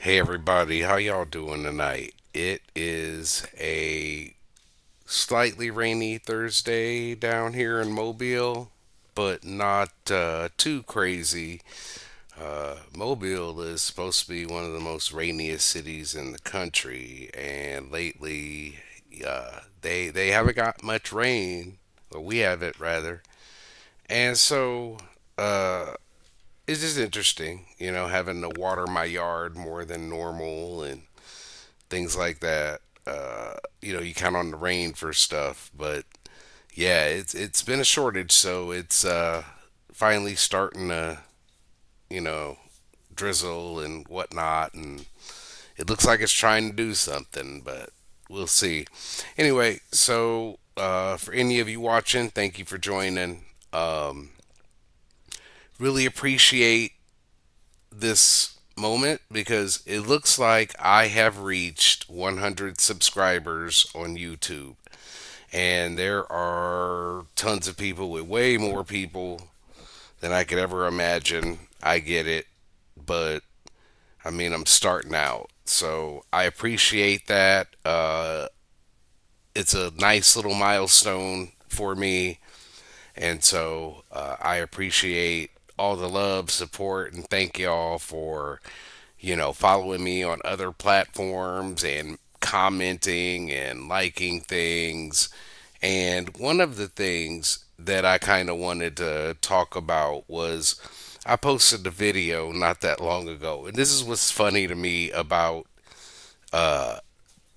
Hey everybody, how y'all doing tonight? It is a slightly rainy Thursday down here in Mobile, but not too crazy. Mobile is supposed to be one of the most rainiest cities in the country, and lately they haven't got much rain, or we haven't rather, and so uh, it's just interesting, having to water my yard more than normal and things like that. You count on the rain for stuff, but yeah, it's been a shortage, so it's finally starting to you know drizzle and whatnot, and it looks like it's trying to do something, but we'll see. Anyway, so for any of you watching, thank you for joining. Really appreciate this moment because it looks like I have reached 100 subscribers on YouTube. And there are tons of people with way more people than I could ever imagine. I get it, but I mean, I'm starting out. So I appreciate that. It's a nice little milestone for me. And so I appreciate all the love, support, and thank y'all for following me on other platforms and commenting and liking things. And one of the things that I kind of wanted to talk about was I posted a video not that long ago. And this is what's funny to me about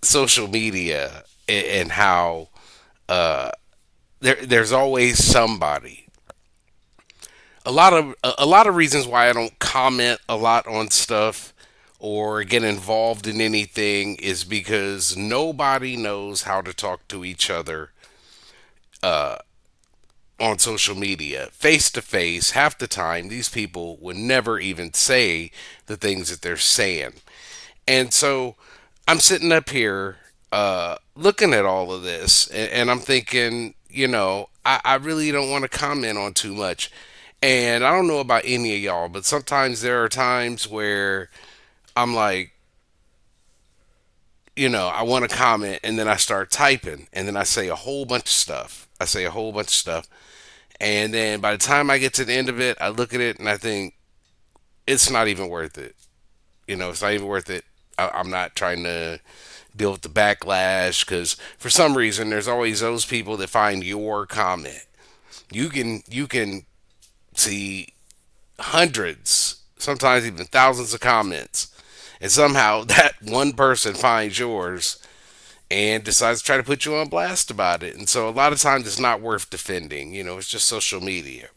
social media and how there's always somebody. A lot of reasons why I don't comment a lot on stuff or get involved in anything is because nobody knows how to talk to each other on social media face to face. Half the time these people would never even say the things that they're saying. And so I'm sitting up here looking at all of this, and I'm thinking, I really don't want to comment on too much. And I don't know about any of y'all, but sometimes there are times where I'm like, I want to comment, and then I start typing, and then I say a whole bunch of stuff. I say a whole bunch of stuff. And then by the time I get to the end of it, I look at it and I think, it's not even worth it. It's not even worth it. I'm not trying to deal with the backlash because for some reason there's always those people that find your comment. You can see hundreds, sometimes even thousands of comments, and somehow that one person finds yours and decides to try to put you on blast about it. And so a lot of times it's not worth defending. It's just social media.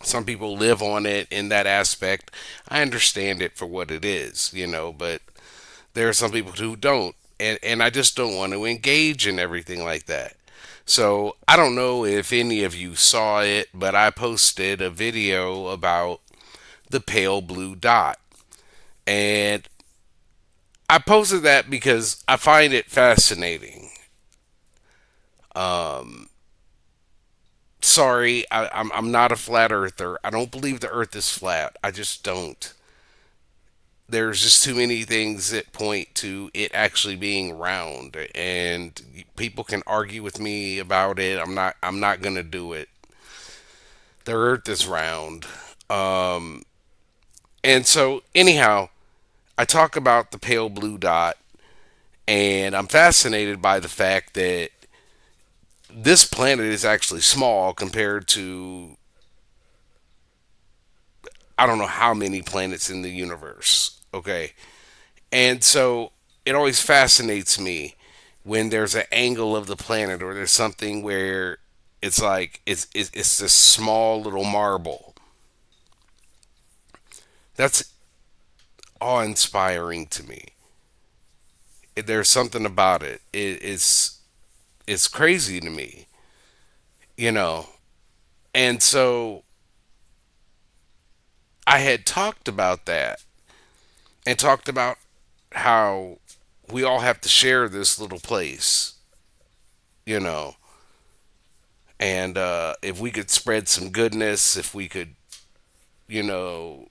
Some people live on it in that aspect. I understand it for what it is, but there are some people who don't. And I just don't want to engage in everything like that. So I don't know if any of you saw it, but I posted a video about the pale blue dot. And I posted that because I find it fascinating. Sorry, I'm not a flat earther. I don't believe the earth is flat. I just don't. There's just too many things that point to it actually being round, and people can argue with me about it. I'm not going to do it. The earth is round. And so anyhow, I talk about the pale blue dot, and I'm fascinated by the fact that this planet is actually small compared to I don't know how many planets in the universe. Okay. And so it always fascinates me when there's an angle of the planet or there's something where it's like it's this small little marble. That's awe-inspiring to me. There's something about it. It's crazy to me, you know. And so I had talked about that and talked about how we all have to share this little place, you know. And if we could spread some goodness, if we could, you know,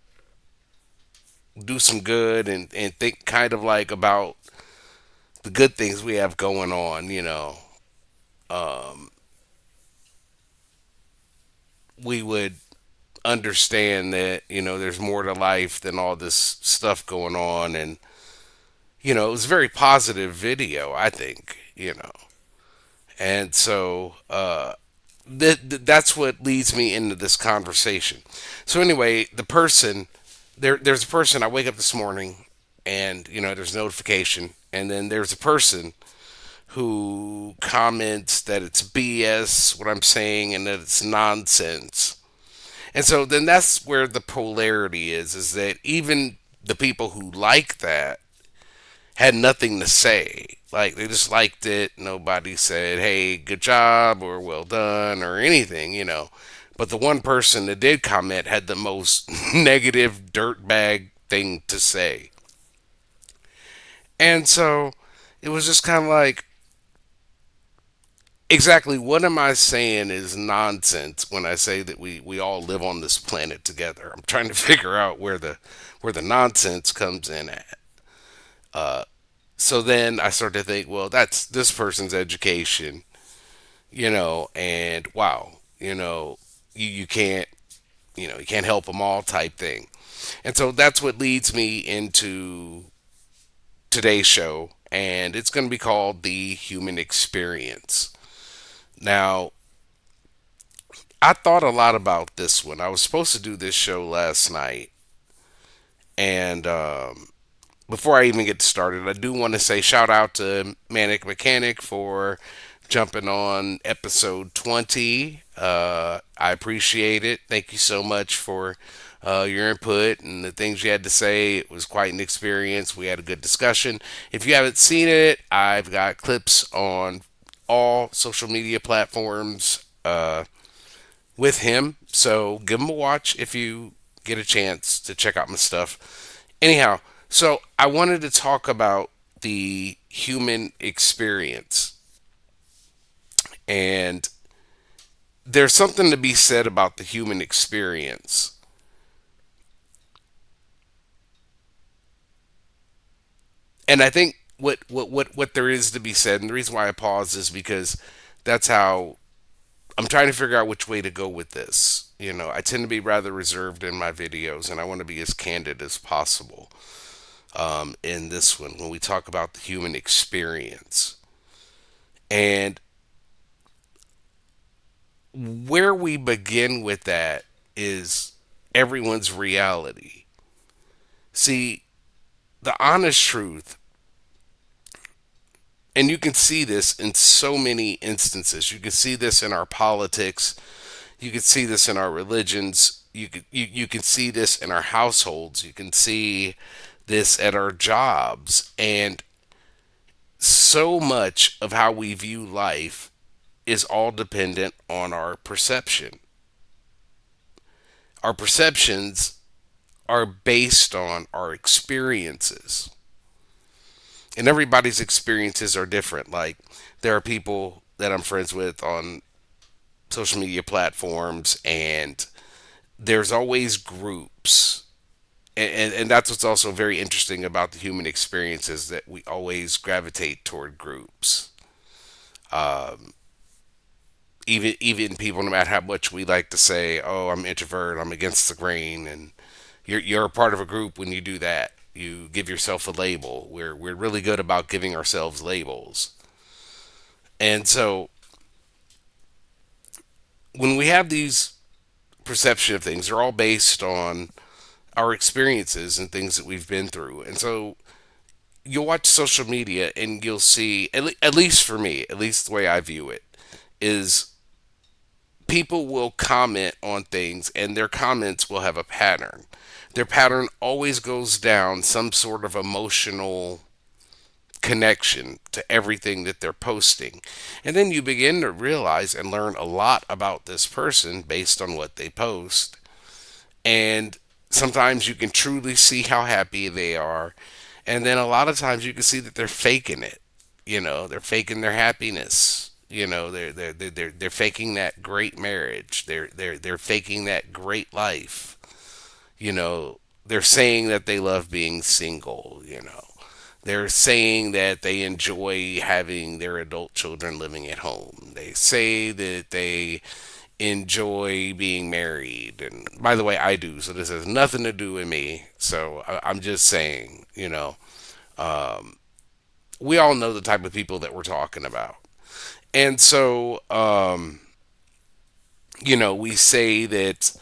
do some good and think kind of like about the good things we have going on, we would understand that, there's more to life than all this stuff going on. And, it was a very positive video, I think, And so that's what leads me into this conversation. So anyway, there's a person. I wake up this morning, and there's a notification, and then there's a person who comments that it's BS what I'm saying and that it's nonsense. And so then that's where the polarity is that even the people who like that had nothing to say. Like they just liked it. Nobody said, "Hey, good job" or "well done" or anything. But the one person that did comment had the most negative dirtbag thing to say. And so it was just kind of like, exactly what am I saying is nonsense when I say that we all live on this planet together. I'm trying to figure out where the nonsense comes in at. So then I start to think, well, that's this person's education, and wow, you can't, you can't help them all type thing. And so that's what leads me into today's show, and it's going to be called The Human Experience. Now, I thought a lot about this one. I was supposed to do this show last night, and before I even get started, I do want to say shout out to Manic Mechanic for jumping on episode 20. I appreciate it. Thank you so much for your input and the things you had to say. It was quite an experience. We had a good discussion. If you haven't seen it, I've got clips on all social media platforms with him. So give him a watch if you get a chance to check out my stuff. Anyhow, so I wanted to talk about the human experience. And there's something to be said about the human experience. And I think what there is to be said, and the reason why I pause is because that's how I'm trying to figure out which way to go with this. I tend to be rather reserved in my videos, and I want to be as candid as possible in this one when we talk about the human experience. And where we begin with that is everyone's reality. See, the honest truth, and you can see this in so many instances. You can see this in our politics. You can see this in our religions. You can see this in our households. You can see this at our jobs. And so much of how we view life is all dependent on our perception. Our perceptions are based on our experiences. And everybody's experiences are different. Like, there are people that I'm friends with on social media platforms, and there's always groups. And that's what's also very interesting about the human experience is that we always gravitate toward groups. Even people, no matter how much we like to say, "Oh, I'm introvert, I'm against the grain," and you're a part of a group when you do that. You give yourself a label. We're really good about giving ourselves labels. And so when we have these perception of things, they're all based on our experiences and things that we've been through. And so you'll watch social media and you'll see, at least for me, at least the way I view it, is people will comment on things and their comments will have a pattern. Their pattern always goes down some sort of emotional connection to everything that they're posting. And then you begin to realize and learn a lot about this person based on what they post. And sometimes you can truly see how happy they are. And then a lot of times you can see that they're faking it. They're faking their happiness. They're faking that great marriage. They're faking that great life. You know, they're saying that they love being single, they're saying that they enjoy having their adult children living at home. They say that they enjoy being married. And by the way, I do. So this has nothing to do with me. So I'm just saying, we all know the type of people that we're talking about. And so, we say that,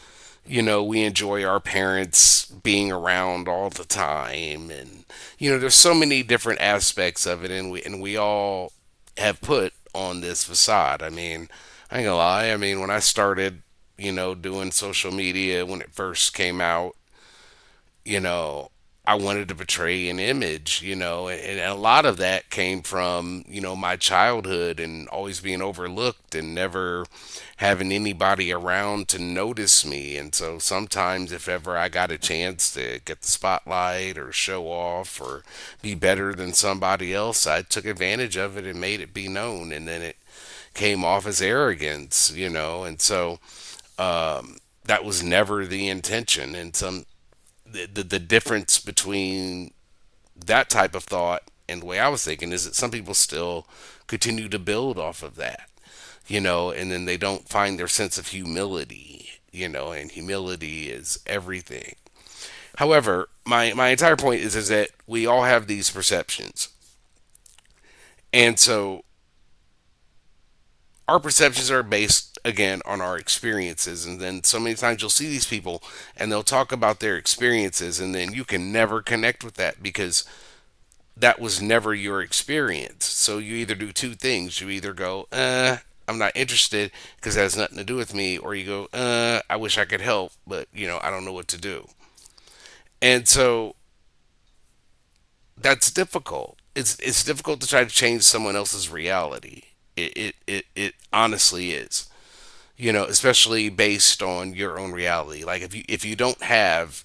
we enjoy our parents being around all the time. And, there's so many different aspects of it. And we all have put on this facade. I mean, I ain't gonna lie. I mean, when I started, doing social media when it first came out, you know, I wanted to portray an image, and a lot of that came from, my childhood and always being overlooked and never having anybody around to notice me. And so sometimes, if ever I got a chance to get the spotlight or show off or be better than somebody else, I took advantage of it and made it be known. And then it came off as arrogance, and so that was never the intention. And the difference between that type of thought and the way I was thinking is that some people still continue to build off of that, and then they don't find their sense of humility, and humility is everything. However, my entire point is that we all have these perceptions. And so our perceptions are based again on our experiences, and then so many times you'll see these people and they'll talk about their experiences, and then you can never connect with that because that was never your experience. So you either do two things. You either go, I'm not interested because it has nothing to do with me, or you go, I wish I could help, but I don't know what to do. And so that's difficult. It's difficult to try to change someone else's reality. It honestly is. Especially based on your own reality. Like if you don't have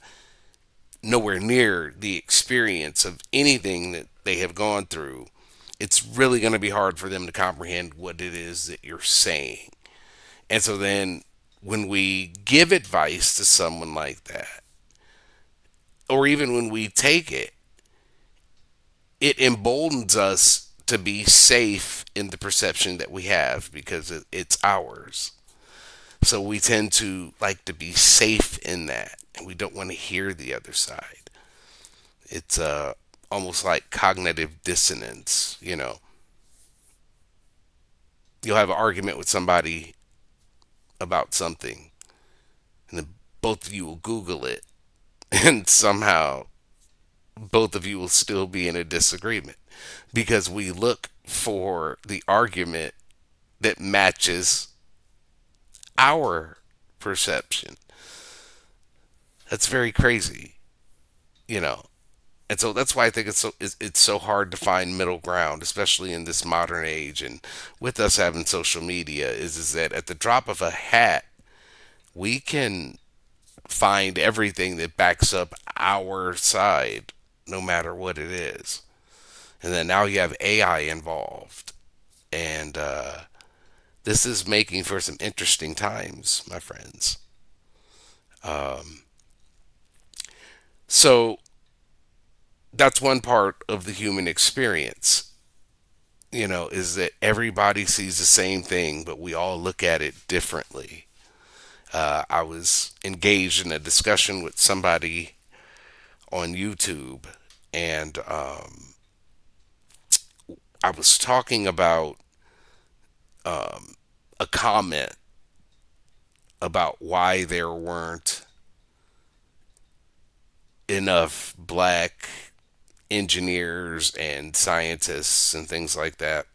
nowhere near the experience of anything that they have gone through, it's really going to be hard for them to comprehend what it is that you're saying. And so then when we give advice to someone like that, or even when we take it, it emboldens us to be safe in the perception that we have because it's ours. So we tend to like to be safe in that, and we don't want to hear the other side. It's almost like cognitive dissonance. You'll have an argument with somebody about something, and then both of you will Google it, and somehow both of you will still be in a disagreement because we look for the argument that matches our perception. That's very crazy, you know. And so that's why I think it's so hard to find middle ground, especially in this modern age. And with us having social media, is that at the drop of a hat, we can find everything that backs up our side, no matter what it is. And then now you have AI involved, and this is making for some interesting times, my friends. So that's one part of the human experience, is that everybody sees the same thing, but we all look at it differently. I was engaged in a discussion with somebody on YouTube, and I was talking about a comment about why there weren't enough black engineers and scientists and things like that.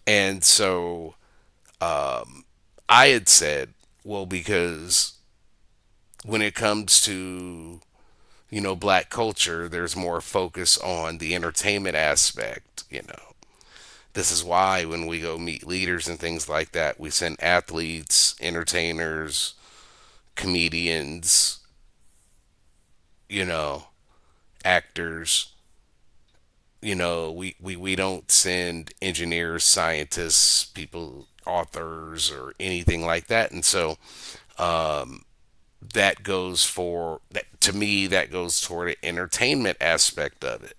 And so I had said, well, because when it comes to, black culture, there's more focus on the entertainment aspect. This is why when we go meet leaders and things like that, we send athletes, entertainers, comedians, you know, actors. We don't send engineers, scientists, people, authors, or anything like that. And so that goes for that to me that goes toward the entertainment aspect of it.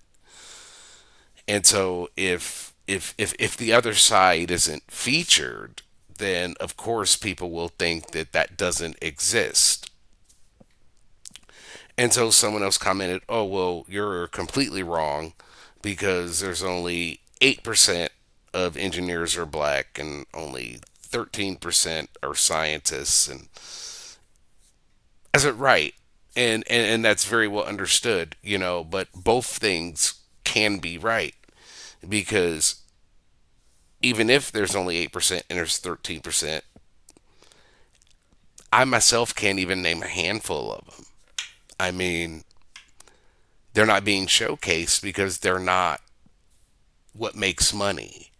And so if the other side isn't featured, then of course people will think that that doesn't exist. And so someone else commented, "Oh, well, you're completely wrong because there's only 8% of engineers are black and only 13% are scientists." And I said, "Right." And that's very well understood, but both things can be right because even if there's only 8% and there's 13%, I myself can't even name a handful of them. I mean, they're not being showcased because they're not what makes money.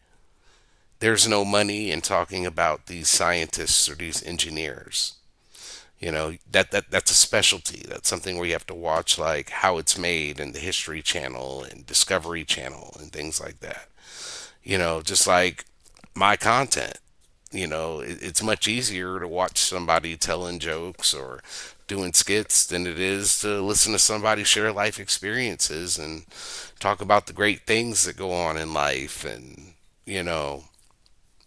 There's no money in talking about these scientists or these engineers. That's a specialty. That's something where you have to watch like how it's made in the History Channel and Discovery Channel and things like that. Just like my content. It's much easier to watch somebody telling jokes or doing skits than it is to listen to somebody share life experiences and talk about the great things that go on in life and, you know,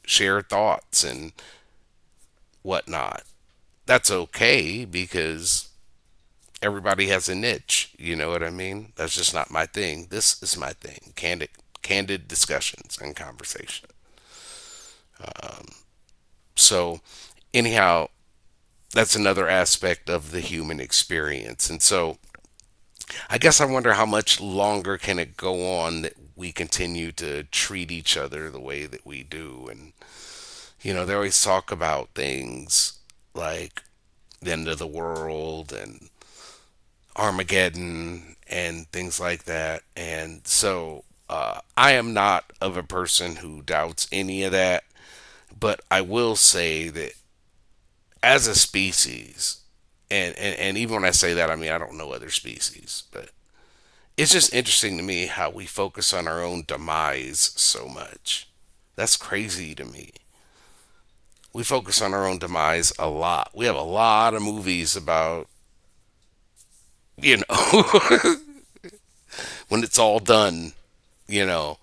share thoughts and whatnot. That's okay because everybody has a niche. You know what I mean? That's just not my thing. This is my thing. Candid discussions and conversation. So, anyhow, that's another aspect of the human experience. And so, I guess I wonder how much longer can it go on that we continue to treat each other the way that we do. And they always talk about things like the end of the world and Armageddon and things like that. And so I am not of a person who doubts any of that, but I will say that as a species, and even when I say that, I mean, I don't know other species, but it's just interesting to me how we focus on our own demise so much. That's crazy to me. We focus on our own demise a lot. We have a lot of movies about, when it's all done, a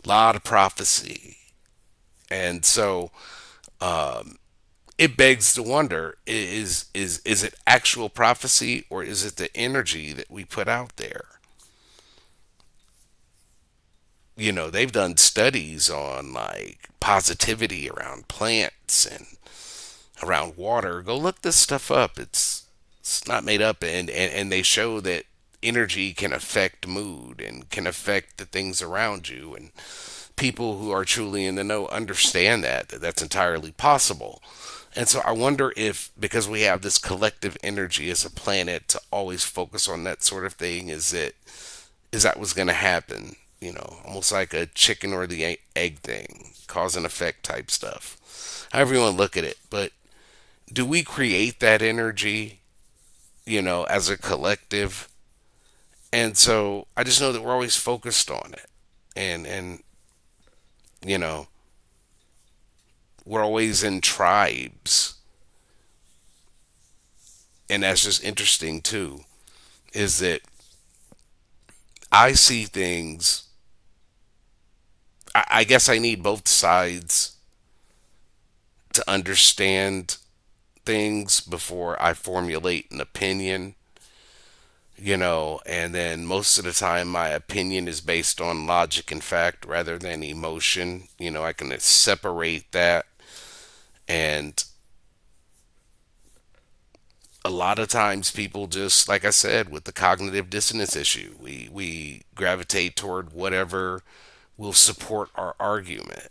lot of prophecy. And so it begs to wonder, is it actual prophecy or is it the energy that we put out there? They've done studies on like positivity around plants and around water. Go look this stuff up. It's not made up, and they show that energy can affect mood and can affect the things around you. And people who are truly in the know understand that that's entirely possible. And so I wonder if because we have this collective energy as a planet to always focus on that sort of thing, is that what's going to happen? Almost like a chicken or the egg thing, cause and effect type stuff. However you want to look at it, but do we create that energy? As a collective. And so I just know that we're always focused on it. And you know, we're always in tribes. And that's just interesting too, is that I see things I guess I need both sides to understand things before I formulate an opinion. And then most of the time my opinion is based on logic and fact rather than emotion. I can separate that. And a lot of times people just, like I said, with the cognitive dissonance issue, we gravitate toward whatever will support our argument.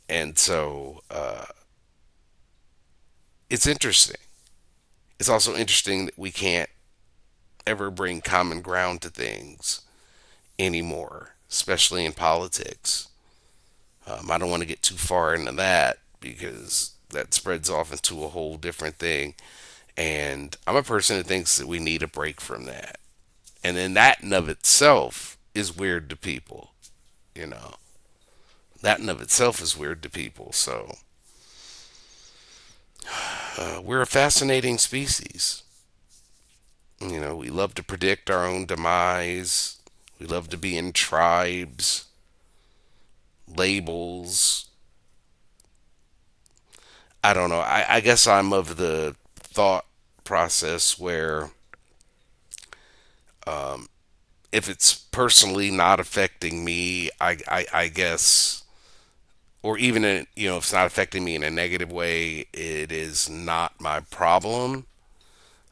And so it's interesting. It's also interesting that we can't ever bring common ground to things anymore, especially in politics. I don't want to get too far into that because that spreads off into a whole different thing. And I'm a person who thinks that we need a break from that. And then that in of itself is weird to people, you know. That in of itself is weird to people. So We're a fascinating species. You know, we love to predict our own demise. We love to be in tribes, labels. I don't know. I guess I'm of the thought process where if it's personally not affecting me, I guess, or even if it's not affecting me in a negative way, it is not my problem.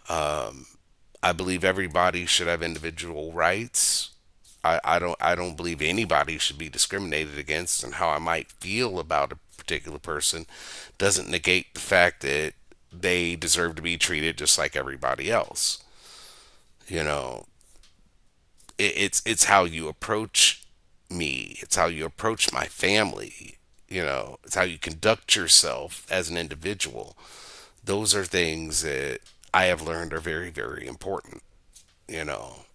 I believe everybody should have individual rights. I don't believe anybody should be discriminated against, and how I might feel about a particular person doesn't negate the fact that they deserve to be treated just like everybody else. You know, it's how you approach me. It's how you approach my family. It's how you conduct yourself as an individual. Those are things that I have learned are very, very important. You know,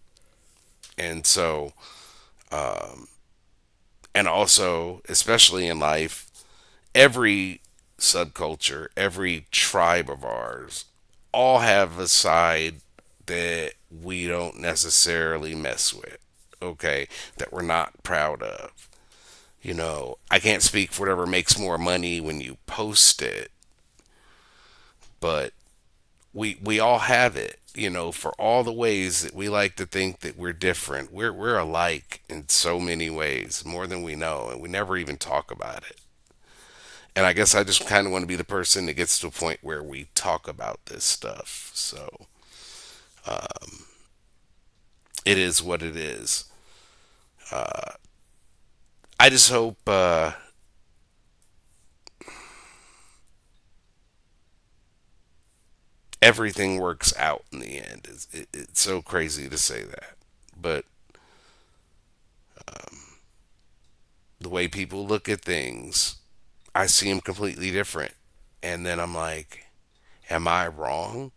and so, and also, especially in life, every subculture, every tribe of ours, all have a side that we don't necessarily mess with. Okay, that we're not proud of. I can't speak for whatever makes more money when you post it, but we all have it. For all the ways that we like to think that we're different, we're alike in so many ways, more than we know, and we never even talk about it. And I guess I just kind of want to be the person that gets to a point where we talk about this stuff. So it is what it is. I just hope everything works out in the end. It's so crazy to say that, but the way people look at things, I see them completely different. And then I'm like, am I wrong?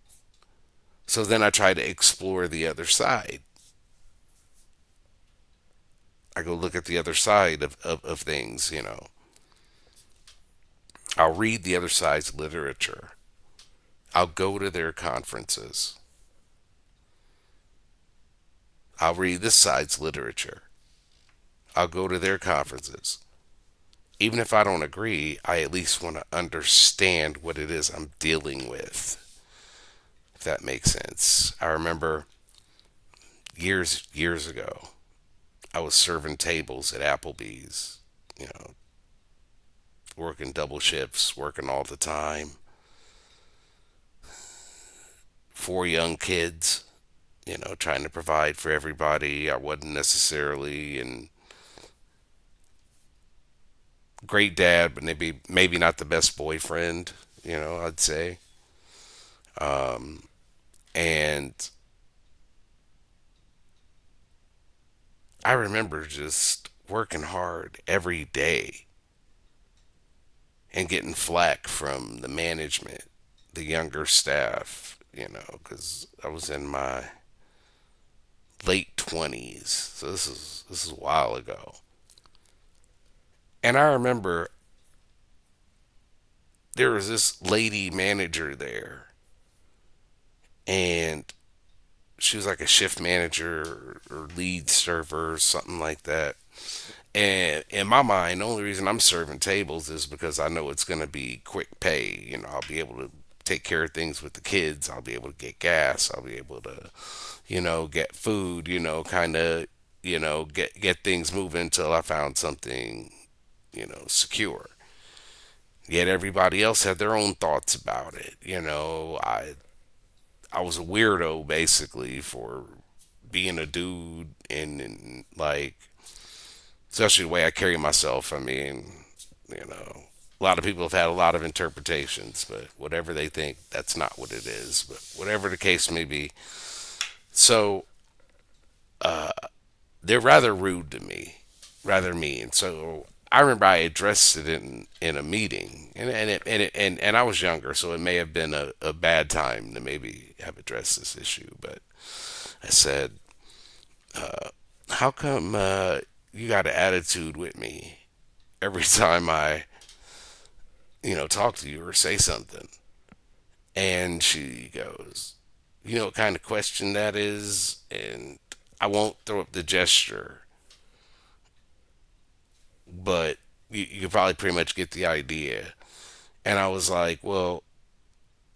So then I try to explore the other side. I go look at the other side of things. I'll read the other side's literature. I'll go to their conferences. I'll read this side's literature. I'll go to their conferences. Even if I don't agree, I at least want to understand what it is I'm dealing with, if that makes sense. I remember years ago, I was serving tables at Applebee's, you know, working double shifts, working all the time, four young kids, trying to provide for everybody. I wasn't necessarily in great dad, but maybe not the best boyfriend, I'd say. And I remember just working hard every day and getting flack from the management, the younger staff, because I was in my late 20s. So this is a while ago. And I remember there was this lady manager there, and she was like a shift manager or lead server or something like that. And in my mind, the only reason I'm serving tables is because I know it's going to be quick pay. I'll be able to take care of things with the kids. I'll be able to get gas. I'll be able to, get food, kind of, get things moving until I found something, secure. Yet everybody else had their own thoughts about it. I was a weirdo basically for being a dude and like especially the way I carry myself. I mean, a lot of people have had a lot of interpretations, but whatever they think, that's not what it is. But whatever the case may be, so they're rather rude to me, rather mean. So I remember I addressed it in a meeting, and I was younger, so it may have been a bad time to maybe have addressed this issue. But I said, "How come you got an attitude with me every time I, talk to you or say something?" And she goes, "You know what kind of question that is?" And I won't throw up the gesture, but you could probably pretty much get the idea. And I was like, "Well,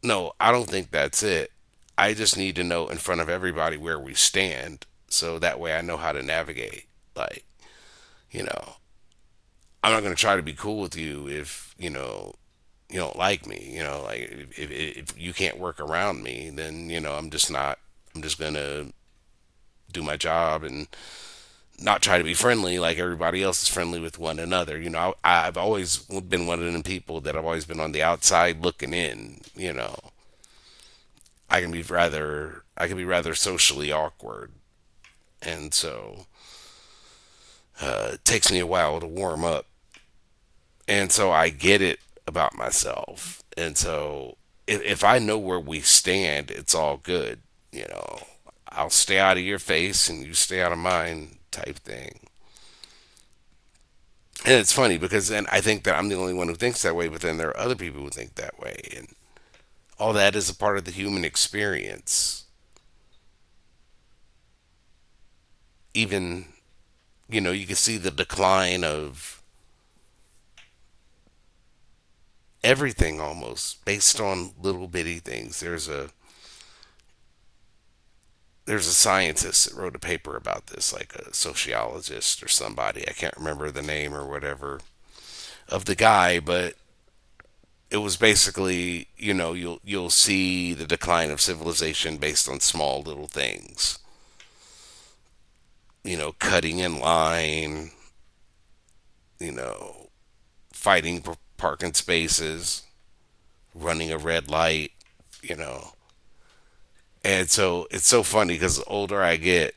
no, I don't think that's it. I just need to know in front of everybody where we stand so that way I know how to navigate. Like, you know, I'm not going to try to be cool with you if, you don't like me. Like if you can't work around me, then, I'm just not, I'm just going to do my job and not try to be friendly like everybody else is friendly with one another. I've always been one of them people that I've always been on the outside looking in. I can be rather socially awkward, and so it takes me a while to warm up, and so I get it about myself, and so if I know where we stand, it's all good. You know, I'll stay out of your face and you stay out of mine, type thing. And it's funny because then I think that I'm the only one who thinks that way, but then there are other people who think that way, and all that is a part of the human experience. Even, you can see the decline of everything almost based on little bitty things. There's a scientist that wrote a paper about this, like a sociologist or somebody. I can't remember the name or whatever of the guy, but it was basically, you'll see the decline of civilization based on small little things. Cutting in line, you know, fighting for parking spaces, running a red light, you know. And so it's so funny because the older I get,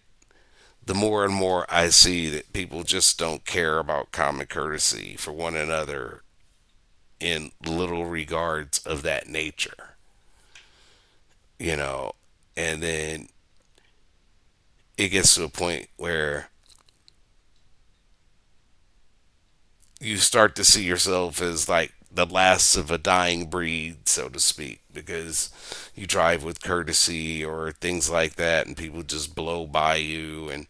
the more and more I see that people just don't care about common courtesy for one another in little regards of that nature, you know. And then it gets to a point where you start to see yourself as like the last of a dying breed, so to speak, because you drive with courtesy or things like that, and people just blow by you, and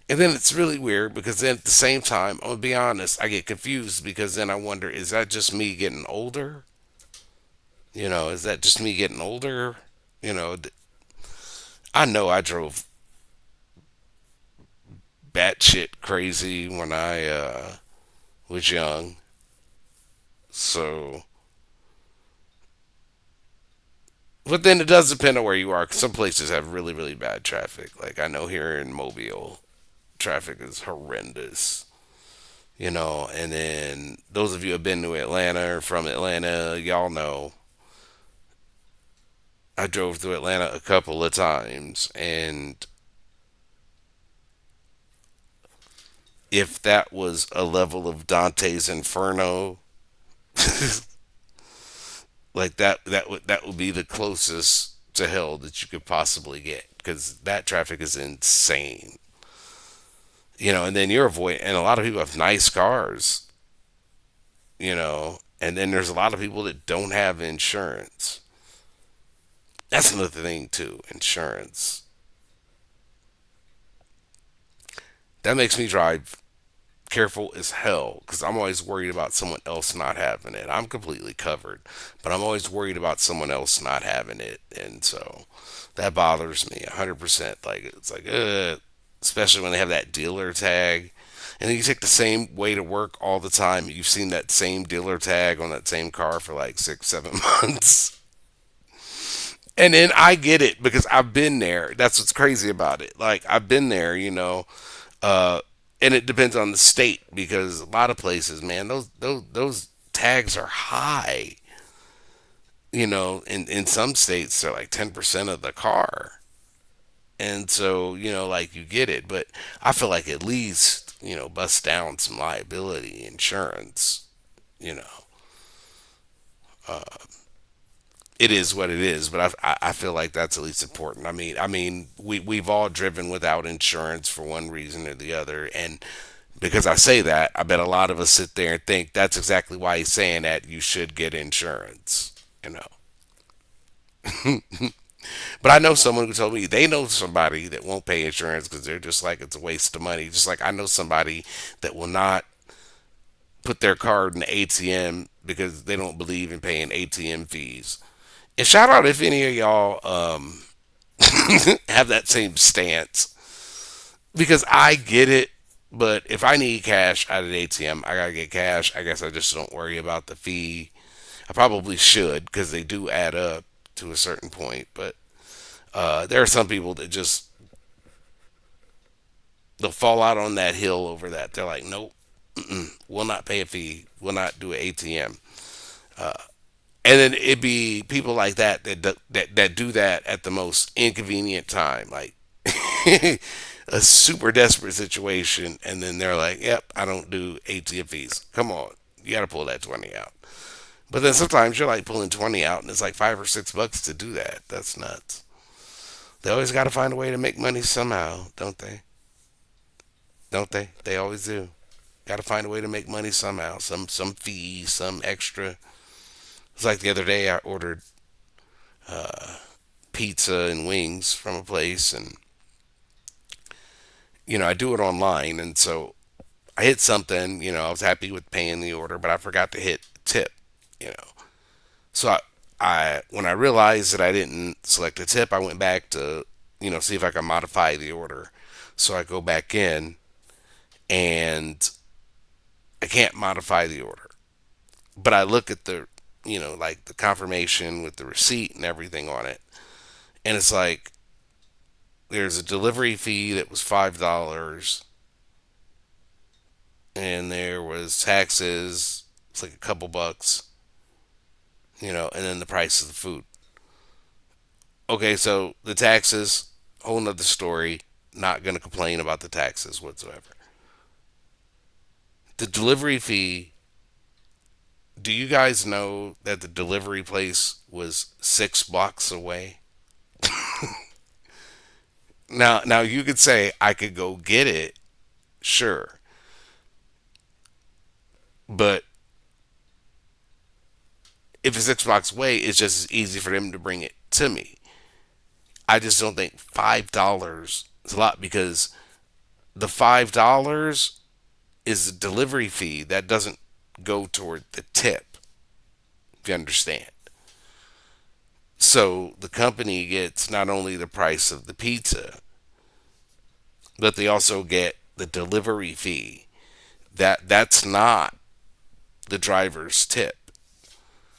then it's really weird because then at the same time, I'm gonna be honest, I get confused because then I wonder, is that just me getting older? Is that just me getting older? You know, I know I drove batshit crazy when I was young, so. But then it does depend on where you are. 'Cause some places have really, really bad traffic. Like I know here in Mobile, traffic is horrendous. And then those of you who have been to Atlanta or from Atlanta, y'all know I drove through Atlanta a couple of times, and if that was a level of Dante's Inferno, like that would be the closest to hell that you could possibly get because that traffic is insane. And then you're avoiding, and a lot of people have nice cars, and then there's a lot of people that don't have insurance. That's another thing too, insurance. That makes me drive careful as hell because I'm always worried about someone else not having it. I'm completely covered, but I'm always worried about someone else not having it, and so that bothers me 100%. Like it's like, especially when they have that dealer tag, and then you take the same way to work all the time. You've seen that same dealer tag on that same car for like 6, 7 months. And then I get it because I've been there. That's what's crazy about it. Like I've been there, uh, and it depends on the state because a lot of places, man, those tags are high. In some states they're like 10% of the car, and so like you get it. But I feel like at least bust down some liability insurance. You know, it is what it is, but I feel like that's at least important. I mean, we've all driven without insurance for one reason or the other, and because I say that, I bet a lot of us sit there and think that's exactly why he's saying that you should get insurance. You know, But I know someone who told me they know somebody that won't pay insurance because they're just like it's a waste of money. Just like I know somebody that will not put their card in the ATM because they don't believe in paying ATM fees. And shout out if any of y'all have that same stance because I get it. But if I need cash out of the ATM, I gotta get cash. I guess I just don't worry about the fee. I probably should because they do add up to a certain point. But there are some people that just they'll fall out on that hill over that. They're like, nope, we'll not pay a fee. We'll not do an ATM. And then it'd be people like that that do that at the most inconvenient time, like a super desperate situation, and then they're like, "Yep, I don't do ATM fees." Come on, you got to pull that 20 out. But then sometimes you're like pulling 20 out, and it's like $5 or $6 to do that. That's nuts. They always got to find a way to make money somehow, don't they? Don't they? They always do. Got to find a way to make money somehow. Some fee, some extra. It's like the other day I ordered pizza and wings from a place, and I do it online, and so I hit something. I was happy with paying the order, but I forgot to hit tip. You know, so I when I realized that I didn't select a tip, I went back to see if I could modify the order. So I go back in and I can't modify the order, but I look at the like the confirmation with the receipt and everything on it, and it's like there's a delivery fee that was $5, and there was taxes. It's like a couple bucks, and then the price of the food. Okay, so the taxes, whole nother story. Not gonna complain about the taxes whatsoever. The delivery fee. Do you guys know that the delivery place was 6 blocks away? Now you could say I could go get it, sure, but if it's 6 blocks away, it's just as easy for them to bring it to me. I just don't think $5 is a lot because the $5 is the delivery fee that doesn't go toward the tip, if you understand. So the company gets not only the price of the pizza, but they also get the delivery fee. That's not the driver's tip.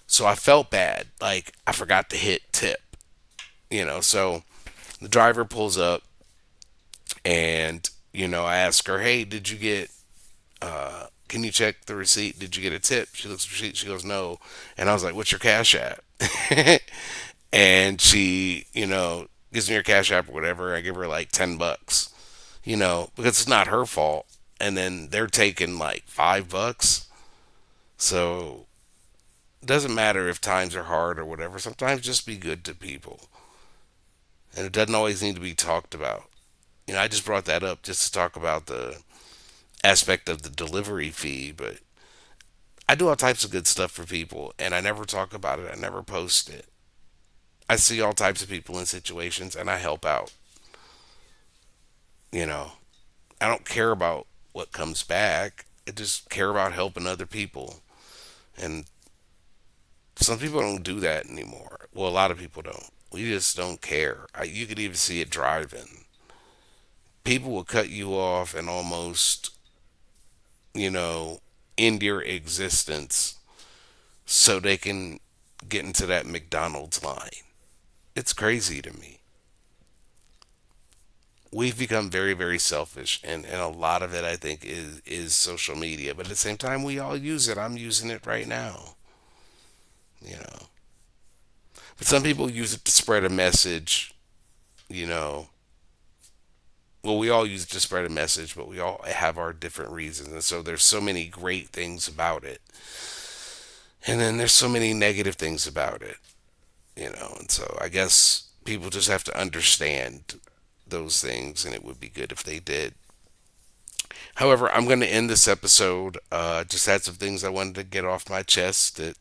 So I felt bad, like I forgot to hit tip. So the driver pulls up and I ask her, "Hey, did you get can you check the receipt? Did you get a tip?" She looks at the receipt, she goes, "No." And I was like, "What's your cash app?" And she, gives me her cash app or whatever. I give her like $10, because it's not her fault. And then they're taking like $5. So it doesn't matter if times are hard or whatever. Sometimes just be good to people. And it doesn't always need to be talked about. I just brought that up just to talk about the aspect of the delivery fee, but I do all types of good stuff for people and I never talk about it. I never post it. I see all types of people in situations and I help out. You know, I don't care about what comes back. I just care about helping other people. And some people don't do that anymore. Well, a lot of people don't. We just don't care. You could even see it driving. People will cut you off and almost, you know, end your existence so they can get into that McDonald's line. It's crazy to me. We've become very, very selfish, and a lot of it, I think, is social media. But at the same time, we all use it. I'm using it right now, you know. But some people use it to spread a message, you know. Well, we all use it to spread a message, but we all have our different reasons. And so there's so many great things about it. And then there's so many negative things about it, And so I guess people just have to understand those things, and it would be good if they did. However, I'm going to end this episode. Just had some things I wanted to get off my chest that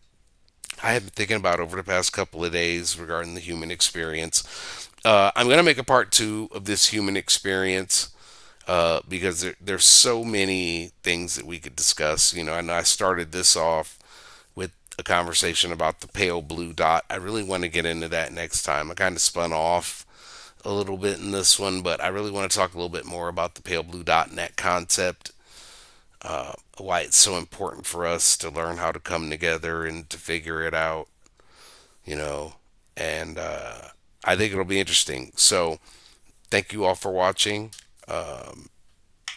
I have been thinking about over the past couple of days regarding the human experience. I'm going to make a part two of this human experience because there's so many things that we could discuss. I know I started this off with a conversation about the pale blue dot. I really want to get into that next time. I kind of spun off a little bit in this one, but I really want to talk a little bit more about the pale blue dot and that concept, why it's so important for us to learn how to come together and to figure it out, you know, and I think it'll be interesting. So, thank you all for watching.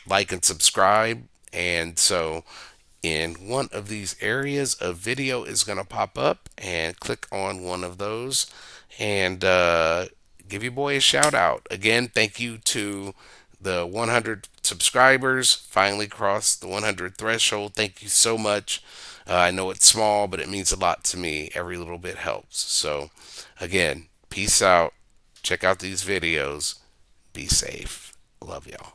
Like and subscribe. And so, in one of these areas, a video is going to pop up, and click on one of those and give your boy a shout out. Again, thank you to the 100 subscribers. Finally crossed the 100 threshold. Thank you so much. I know it's small, but it means a lot to me. Every little bit helps. So, again, peace out. Check out these videos. Be safe. Love y'all.